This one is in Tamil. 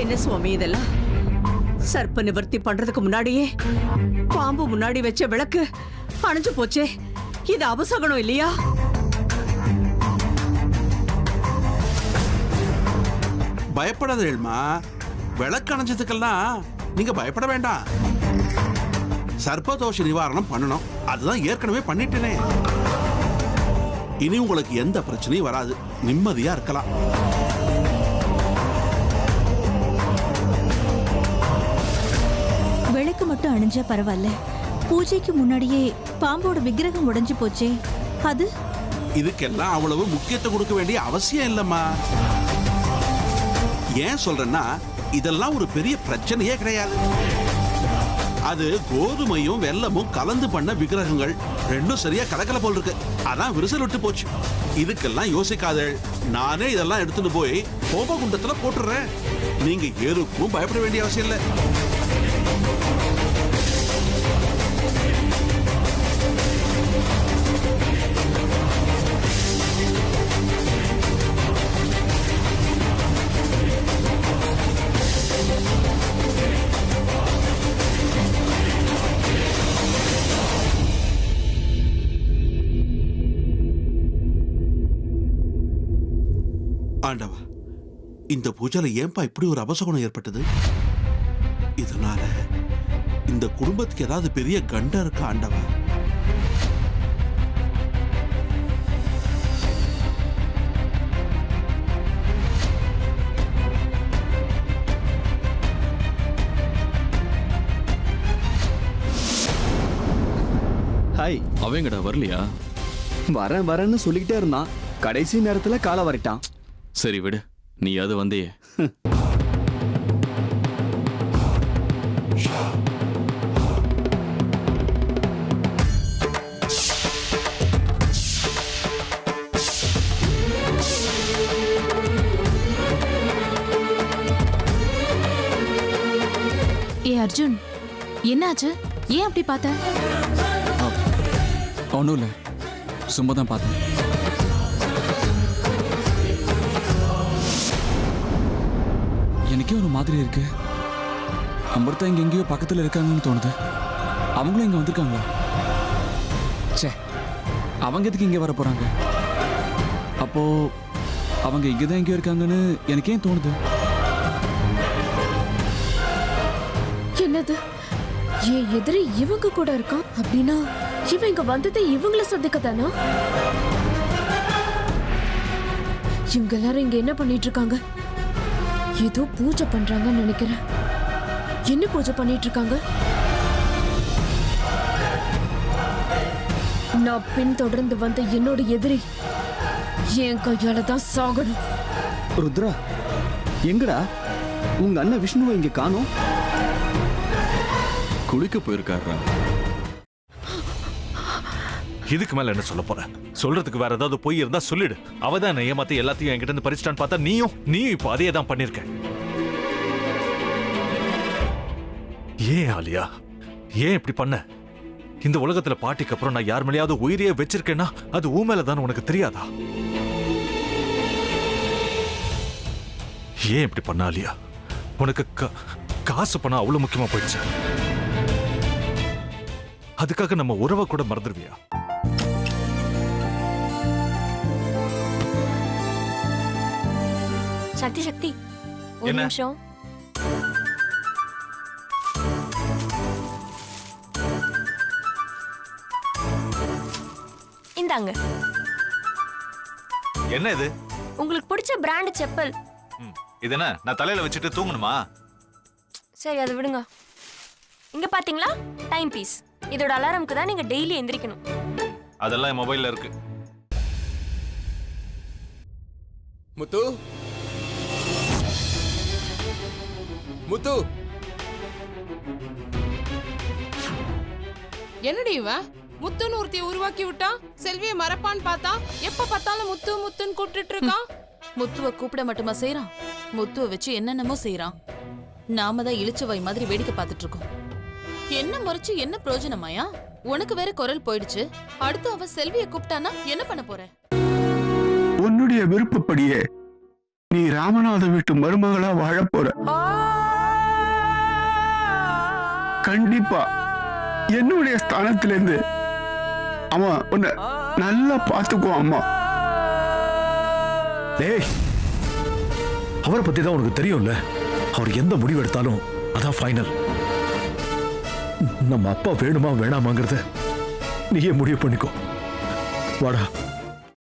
என்ன சுவாமி இதெல்லாம்? சர்ப்ப நிவர்த்தி பண்றதுக்கு முன்னாடியே பாம்பு முன்னாடி வச்ச விளக்கு அணைஞ்சு போச்சே. இது அபசகனம் இல்லையா? பயப்படாதேள்மா. விளக்கு அணைஞ்சதுக்கெல்லாம் நீங்க பயப்பட வேண்டாம். சர்ப்பதோஷ நிவாரணம் பண்ணணும். அதுதான் ஏற்கனவே பண்ணிட்டேனே. இனி உங்களுக்கு எந்த பிரச்சனையும் வராது. நிம்மதியா இருக்கலாம். விளக்கு மட்டும் அணிஞ்சா பரவாயில்ல, பூஜைக்கு முன்னாடியே பாம்போட விக்கிரகம் உடைஞ்சு போச்சே, அது இதுக்கெல்லாம் அவ்வளவு முக்கியத்துவம் கொடுக்க வேண்டிய அவசியம் இல்லம்மா. ஏன் சொல்றேன்னா, இதெல்லாம் ஒரு பெரிய பிரச்சனையே கிடையாது. அது கோதுமையும் வெல்லமும் கலந்து பண்ண விக்கிரகங்கள். ரெண்டும் சரியா கலக்கல போல் இருக்கு. அதான் விரிசல் விட்டு போச்சு. இதுக்கெல்லாம் யோசிக்காத. நானே இதெல்லாம் எடுத்துட்டு போய் கோபகுண்டத்துல போட்டுறேன். நீங்க எதுக்கும் பயப்பட வேண்டிய அவசியம் இல்லை. ஆண்டவா, இந்த பூஜையில ஏன்பா இப்படி ஒரு அபசகுணம் ஏற்பட்டது? இதனால இந்த குடும்பத்துக்கு ஏதாவது பெரிய கண்டம் இருக்கா ஆண்டவா? ஹாய். அவங்கடா வரலையா? வரேன் வரேன்னு சொல்லிக்கிட்டே இருந்தான். கடைசி நேரத்துல காலை வரட்டான். சரி விடு, நீ அது வந்தியே. ஏ அர்ஜுன், என்னாச்சு? ஏன் அப்படி பார்த்த? ஒன்றும் இல்லை, சும்மா தான் பார்த்தேன். எனக்கே ஒரு மாதிரி இருக்கு. அமிர்தா இங்க எங்கேயோ பக்கத்துல இருக்காங்கன்னு தோணுது. அவங்களும் இங்க வந்திருக்காங்களா? சே, அவங்க எதுக்கு இங்க வர போறாங்க? அப்போ அவங்க இங்கதான் எங்கேயோ இருக்காங்கன்னு எனக்கு ஏன் தோணுது? என்னது, என் எதிரி இவங்க கூட இருக்கான் அப்படின்னா இவன் இங்க வந்ததை இவங்கள சந்திக்க தானா? இவங்க எல்லாரும் இங்க என்ன பண்ணிட்டு இருக்காங்க? ஏதோ பூஜை பண்றாங்கன்னு நினைக்கிறேன். என்ன பூஜை பண்ணிட்டு இருக்காங்க? நான் பின்தொடர்ந்து வந்த என்னோட எதிரி என் கையால தான் சாகணும். ருத்ரா, எங்கடா உங்க அண்ணன் விஷ்ணுவை இங்க காணோம்? குளிக்க போயிருக்காரா? இதுக்கு மேல என்ன சொல்ல போற? சொல்றதுக்கு வேற ஏதாவது போய் இருந்தா சொல்லிடு. அவதான் ஏமாத்தி எல்லாத்தையும் என்கிட்ட இருந்து பறிச்சிட்டான்னு பார்த்தா நீயும் இப்ப அதே தான் பண்ணிருக்க. ஏன் ஆலியா, ஏன் இப்படி பண்ண? இந்த உலகத்துல பாட்டிக்கு அப்புறம் நான் யார் மேலேயாவது உயிரையே வச்சிருக்கேன்னா அது ஊ மேலதான். உனக்கு தெரியாதா? ஏன் இப்படி பண்ண ஆலியா? உனக்கு காசு பணம் அவ்வளவு முக்கியமா போயிடுச்சு. அதுக்காக நம்ம உறவை கூட மறந்துடுவியா? சக்தி சக்தி, ஒரு நிமிஷம். இந்தாங்க. என்ன இது? உங்களுக்கு பிடிச்ச பிராண்ட் செப்பல். இது என்ன, நான் தலையில வச்சுட்டு தூங்கணுமா? சரி, அதை விடுங்க. இங்க பாத்தீங்களா, டைம் பீஸ். இதோட அலாரம்க்கு தான் நீங்க டெய்லி எந்திரிக்கணும். அதெல்லாம் என் மொபைல்ல இருக்கு. முத்து, முத்து, என்னடி இவன் முத்துன்னு ஒருத்தைய உருவாக்கி விட்டான். செல்வியை மறப்பான்னு பார்த்தா எப்ப பார்த்தாலும் முத்து முத்துன்னு கூப்பிட்டு இருக்கான். முத்துவ கூப்பிட மட்டுமா செய்யறான்? முத்துவ வச்சு என்னென்னமோ செய்யறான். நாம தான் இளிச்சவாய் மாதிரி வேடிக்கை பார்த்துட்டு இருக்கோம். என்ன முறைச்சு என்ன பிரயோஜனமாயா? உனக்கு வேற குரல் போயிடுச்சு. அடுத்து அவ செல்வியை கூப்பிட்டானா என்ன பண்ண போற? உன்னுடைய விருப்பப்படியே நீ ராமநாத வீட்டு மருமகளா வாழ போற. கண்டிப்பா என்னுடைய ஸ்தானத்திலிருந்து அவன் உன்னை நல்லா பார்த்துக்குவான் அம்மா. டேய், அவரை பத்தி தான் உனக்கு தெரியும்ல. அவர் எந்த முடிவு எடுத்தாலும் அதான் ஃபைனல். நம்ம அப்பா வேணுமா வேணாமாங்கிறத நீயே முடிவு பண்ணிக்கோ. வாடா.